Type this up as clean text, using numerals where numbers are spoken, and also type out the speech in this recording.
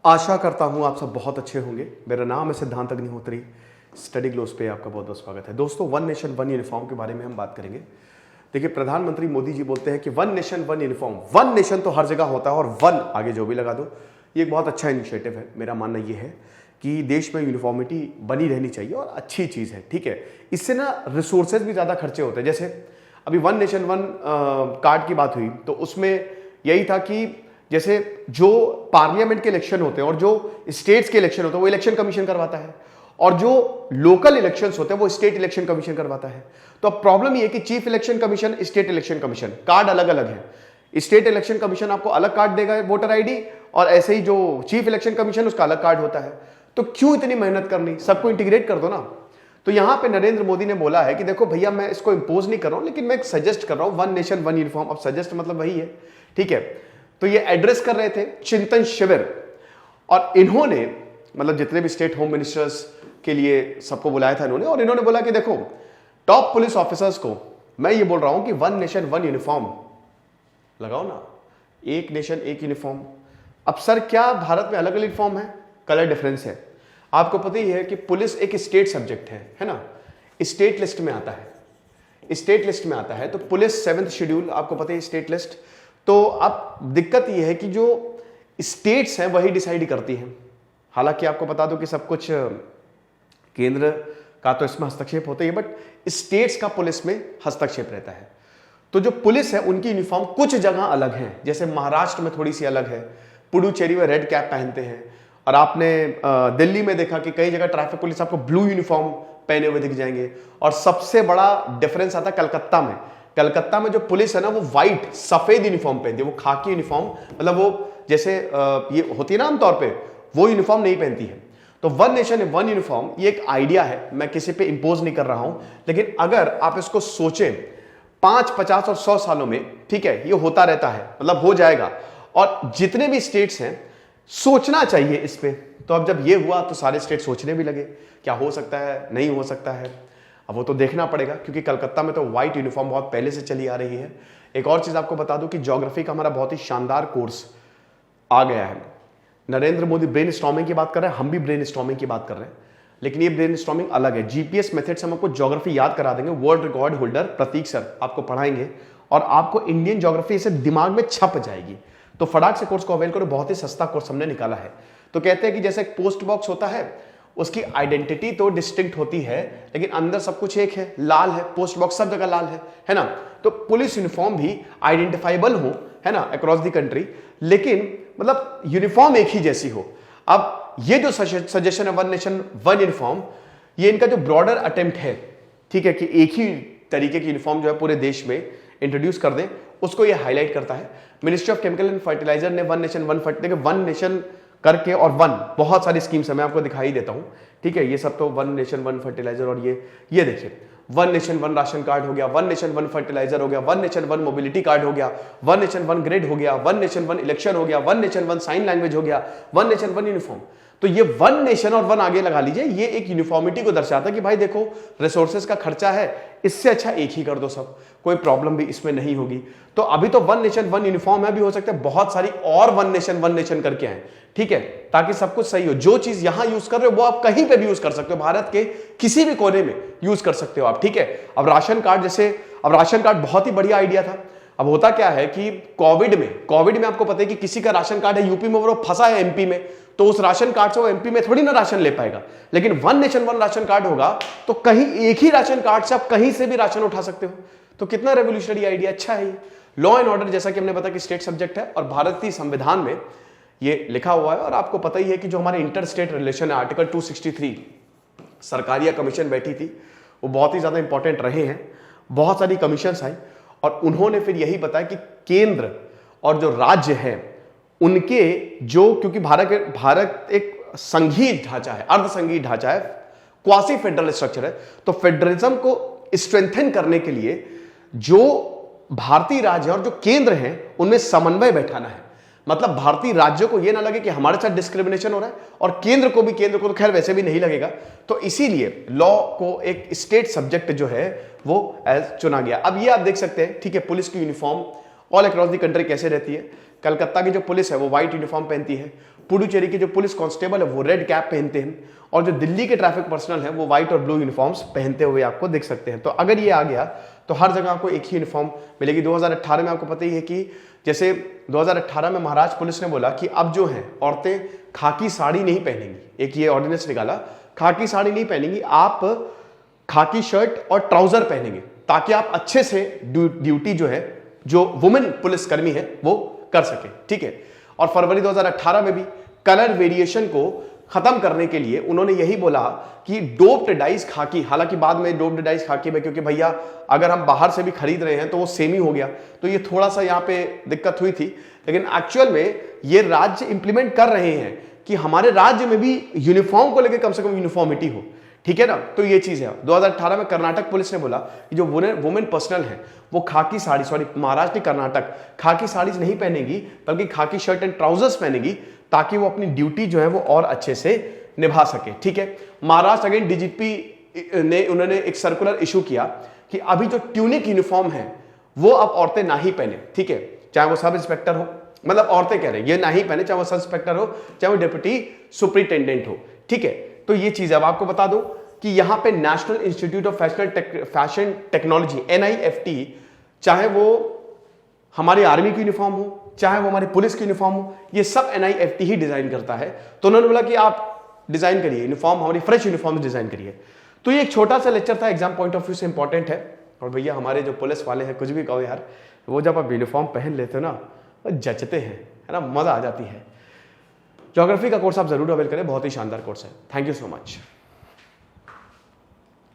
आशा करता हूं आप सब बहुत अच्छे होंगे। मेरा नाम है सिद्धांत अग्निहोत्री। स्टडी ग्लोस पे आपका बहुत बहुत स्वागत है। दोस्तों, वन नेशन वन यूनिफॉर्म के बारे में हम बात करेंगे। देखिए, प्रधानमंत्री मोदी जी बोलते हैं कि one nation one uniform. One nation तो हर जगह होता है और वन आगे जो भी लगा दो, ये एक बहुत अच्छा इनिशिएटिव है। मेरा मानना ये है कि देश में यूनिफॉर्मिटी बनी रहनी चाहिए और अच्छी चीज़ है, ठीक है। इससे ना रिसोर्सेज भी ज़्यादा खर्चे होते हैं। जैसे अभी वन नेशन वन कार्ड की बात हुई तो उसमें यही था कि जैसे जो पार्लियामेंट के इलेक्शन होते हैं और जो स्टेट्स के इलेक्शन होते हैं वो इलेक्शन कमीशन करवाता है, और जो लोकल इलेक्शंस होते हैं वो स्टेट इलेक्शन कमीशन करवाता है। तो अब प्रॉब्लम ये है कि chief election commission, state election commission, card अलग अलग है। स्टेट इलेक्शन कमीशन आपको अलग कार्ड देगा वोटर आईडी, और ऐसे ही जो चीफ इलेक्शन कमीशन उसका अलग कार्ड होता है। तो क्यों इतनी मेहनत करनी, सबको इंटीग्रेट कर दो ना। तो यहां पे नरेंद्र मोदी ने बोला है कि देखो भैया, मैं इसको इंपोज नहीं कर रहा हूं, लेकिन मैं एक सजेस्ट कर रहा हूं, वन नेशन वन यूनिफॉर्म। अब सजेस्ट मतलब वही है, ठीक है। तो ये एड्रेस कर रहे थे चिंतन शिविर, और इन्होंने मतलब जितने भी स्टेट होम मिनिस्टर्स के लिए सबको बुलाया था इन्होंने, और इन्होंने बोला कि देखो टॉप पुलिस ऑफिसर्स को मैं ये बोल रहा हूं कि वन नेशन वन यूनिफॉर्म लगाओ ना, एक नेशन एक यूनिफॉर्म। अब सर, क्या भारत में अलग अलग यूनिफॉर्म है? कलर डिफरेंस है। आपको पता ही है कि पुलिस एक स्टेट सब्जेक्ट है ना, स्टेट लिस्ट में आता है, स्टेट लिस्ट में आता है। तो पुलिस 7th शेड्यूल, आपको पता है स्टेट लिस्ट। तो अब दिक्कत यह है कि जो स्टेट्स हैं वही डिसाइड करती हैं। हालांकि आपको बता दो कि सब कुछ केंद्र का तो इसमें हस्तक्षेप होता ही है, बट स्टेट्स का पुलिस में हस्तक्षेप रहता है। तो जो पुलिस है उनकी यूनिफॉर्म कुछ जगह अलग है। जैसे महाराष्ट्र में थोड़ी सी अलग है, पुडुचेरी में रेड कैप पहनते हैं, और आपने दिल्ली में देखा कि कई जगह ट्रैफिक पुलिस आपको ब्लू यूनिफॉर्म पहने हुए दिख जाएंगे। और सबसे बड़ा डिफरेंस आता है कलकत्ता में। कलकत्ता में जो पुलिस है ना, वो व्हाइट सफेद यूनिफॉर्म पहनती है, वो खाकी यूनिफॉर्म, मतलब वो जैसे ये होती है ना आमतौर पे, वो यूनिफॉर्म नहीं पहनती है। तो वन नेशन वन यूनिफॉर्म ये एक आइडिया है, मैं किसी पे इंपोज नहीं कर रहा हूं, लेकिन अगर आप इसको सोचें 5, 50 और 100 सालों में, ठीक है, ये होता रहता है, मतलब हो जाएगा। और जितने भी स्टेट्स हैं सोचना चाहिए इस पे। तो अब जब ये हुआ तो सारे स्टेट सोचने भी लगे, क्या हो सकता है, नहीं हो सकता है। अब वो तो देखना पड़ेगा, क्योंकि कलकत्ता में तो व्हाइट यूनिफॉर्म बहुत पहले से चली आ रही है। एक और चीज आपको बता दूं कि ज्योग्राफी का हमारा बहुत ही शानदार कोर्स आ गया है। नरेंद्र मोदी ब्रेन स्टॉर्मिंग की बात कर रहे हैं, हम भी ब्रेन स्टॉर्मिंग की बात कर रहे हैं, लेकिन ये ब्रेन स्टॉर्मिंग अलग है। जीपीएस मेथड से हम आपको ज्योग्राफी याद करा देंगे। वर्ल्ड रिकॉर्ड होल्डर प्रतीक सर आपको पढ़ाएंगे, और आपको इंडियन ज्योग्राफी से दिमाग में छप जाएगी। तो फटाक से कोर्स को अवेल करो, बहुत ही सस्ता कोर्स हमने निकाला है। तो कहते हैं कि जैसे एक पोस्ट बॉक्स होता है, उसकी आइडेंटिटी तो डिस्टिंक्ट होती है, लेकिन अंदर सब कुछ एक है, लाल है, पोस्ट बॉक्स सब जगह लाल है ना। तो पुलिस यूनिफॉर्म भी आइडेंटिफाइबल हो, है ना, अक्रॉस द कंट्री, लेकिन मतलब यूनिफॉर्म एक ही जैसी हो। अब ये जो सजेशन है वन नेशन वन यूनिफॉर्म, ये इनका जो ब्रॉडर अटेम्प्ट है, ठीक है, कि एक ही तरीके की यूनिफॉर्म जो है पूरे देश में इंट्रोड्यूस कर दें, उसको ये हाईलाइट करता है। Ministry of chemical and fertilizer ने वन नेशन वन नेशन करके, और वन बहुत सारी स्कीम्स है, मैं आपको दिखाई देता हूं, ठीक है। ये सब तो वन नेशन वन फर्टिलाइजर, और ये देखिए, one nation one ration card हो गया, वन नेशन वन फर्टिलाइजर हो गया, one nation one mobility card हो गया, वन नेशन वन ग्रेड हो गया, वन नेशन वन इलेक्शन हो गया, one nation one sine language हो गया, वन नेशन वन यूनिफॉर्म। तो ये वन नेशन और वन आगे लगा लीजिए, ये एक यूनिफॉर्मिटी को दर्शाता है कि भाई देखो, रिसोर्सेज का खर्चा है, इससे अच्छा एक ही कर दो, सब कोई प्रॉब्लम भी इसमें नहीं होगी। तो अभी तो वन नेशन वन यूनिफॉर्म है, भी हो सकता है बहुत सारी और वन नेशन करके आए, ठीक है, ताकि सब कुछ सही हो। जो चीज यहां यूज कर रहे हो वो आप कहीं पे भी यूज कर सकते हो, भारत के किसी भी कोने में यूज कर सकते हो आप, ठीक है। अब राशन कार्ड, जैसे अब राशन कार्ड बहुत ही बढ़िया आइडिया था। अब होता क्या है कि कोविड में आपको पता है कि किसी का राशन कार्ड है यूपी में, वो फंसा है एमपी में, तो उस राशन कार्ड से वो एमपी में थोड़ी ना राशन ले पाएगा। लेकिन one nation one ration card होगा तो कहीं एक ही राशन कार्ड से आप कहीं से भी राशन उठा सकते हो। तो कितना रेवोल्यूशनरी आइडिया, अच्छा है ये। लॉ एंड ऑर्डर, जैसा कि हमने बताया कि स्टेट सब्जेक्ट है, और भारतीय संविधान में ये लिखा हुआ है। और आपको पता ही है कि जो हमारे इंटर स्टेट रिलेशन है, आर्टिकल 263, सरकारिया कमीशन बैठी थी, वो बहुत ही ज्यादा इंपॉर्टेंट रहे हैं। बहुत सारी कमीशन आई, और उन्होंने फिर यही बताया कि केंद्र और जो राज्य है उनके जो, क्योंकि भारत एक संघीय ढांचा है, अर्ध संघीय ढांचा है, क्वासी फेडरल स्ट्रक्चर है। तो फेडरलिज्म को स्ट्रेंथन करने के लिए जो भारतीय राज्य और जो केंद्र हैं उनमें समन्वय बैठाना है। मतलब भारतीय राज्यों को यह ना लगे कि हमारे साथ डिस्क्रिमिनेशन हो रहा है, और केंद्र को तो खैर वैसे भी नहीं लगेगा। तो इसीलिए लॉ को एक स्टेट सब्जेक्ट जो है वो एज चुना गया। अब ये आप देख सकते हैं, ठीक है, पुलिस की uniform all across the country कैसे रहती है। कलकत्ता की जो पुलिस है वो व्हाइट यूनिफॉर्म पहनती है, पुडुचेरी के जो पुलिस कांस्टेबल है वो रेड कैप पहनते हैं, और जो दिल्ली के ट्रैफिक पर्सनल है वो व्हाइट और ब्लू यूनिफॉर्म्स पहनते हुए आपको दिख सकते हैं। तो अगर ये आ गया तो हर जगह आपको एक ही यूनिफॉर्म मिलेगी। 2018 में आपको पता ही है कि जैसे 2018 में महाराष्ट्र पुलिस ने बोला कि अब जो है औरतें खाकी साड़ी नहीं पहनेंगी, एक ये ऑर्डिनेंस निकाला, खाकी साड़ी नहीं पहनेंगी, आप खाकी शर्ट और ट्राउजर पहनेंगे, ताकि आप अच्छे से ड्यूटी जो है, जो वुमेन पुलिसकर्मी है वो कर सके, ठीक है। और फरवरी 2018 में भी कलर वेरिएशन को खत्म करने के लिए उन्होंने यही बोला कि डोप्ड डाइस खाकी, हालांकि बाद में डोप्ड डाइस खाकी में, क्योंकि भैया अगर हम बाहर से भी खरीद रहे हैं तो वो सेम ही हो गया, तो ये थोड़ा सा यहाँ पे दिक्कत हुई थी। लेकिन एक्चुअल में ये राज्य इंप्लीमेंट कर रहे हैं कि हमारे राज्य में भी यूनिफॉर्म को लेकर कम से कम यूनिफॉर्मिटी हो, ठीक है ना। तो ये चीज है। 2018 में कर्नाटक पुलिस ने बोला कि जो वुमेन पर्सनल है वो खाकी साड़ी, सॉरी महाराष्ट्र कर्नाटक, खाकी साड़ी नहीं पहनेगी बल्कि खाकी शर्ट एंड ट्राउजर्स पहनेगी, ताकि वो अपनी ड्यूटी जो है वो और अच्छे से निभा सके, ठीक है। महाराष्ट्र अगेन डीजीपी ने उन्होंने एक सर्कुलर इशू किया कि अभी जो ट्यूनिक यूनिफॉर्म है वो अब औरतें ना ही पहने, ठीक है, चाहे वो सब इंस्पेक्टर हो, मतलब औरतें कह रहे हैं ये ना ही पहने, चाहे वो सब इंस्पेक्टर हो, चाहे वो डिप्टी सुपरिटेंडेंट हो, ठीक है। तो ये चीज अब आपको बता दूं कि यहां पे national institute of fashion technology NIFT, चाहे वो हमारी आर्मी की यूनिफॉर्म हो, चाहे वो हमारी पुलिस की यूनिफॉर्म हो, ये सब NIFT ही डिजाइन करता है। तो उन्होंने बोला कि आप डिजाइन करिए यूनिफॉर्म, हमारी फ्रेश यूनिफॉर्म डिजाइन करिए। तो ये एक छोटा सा लेक्चर था, एग्जाम पॉइंट ऑफ व्यू से इंपॉर्टेंट है। और भैया हमारे जो पुलिस वाले हैं, कुछ भी कहो यार, वो जब आप यूनिफॉर्म पहन लेते हो ना, वो जचते हैं, है ना, मजा आ जाती है। ज्योग्राफी का कोर्स आप जरूर अवेल करें, बहुत ही शानदार कोर्स है। Thank you so much.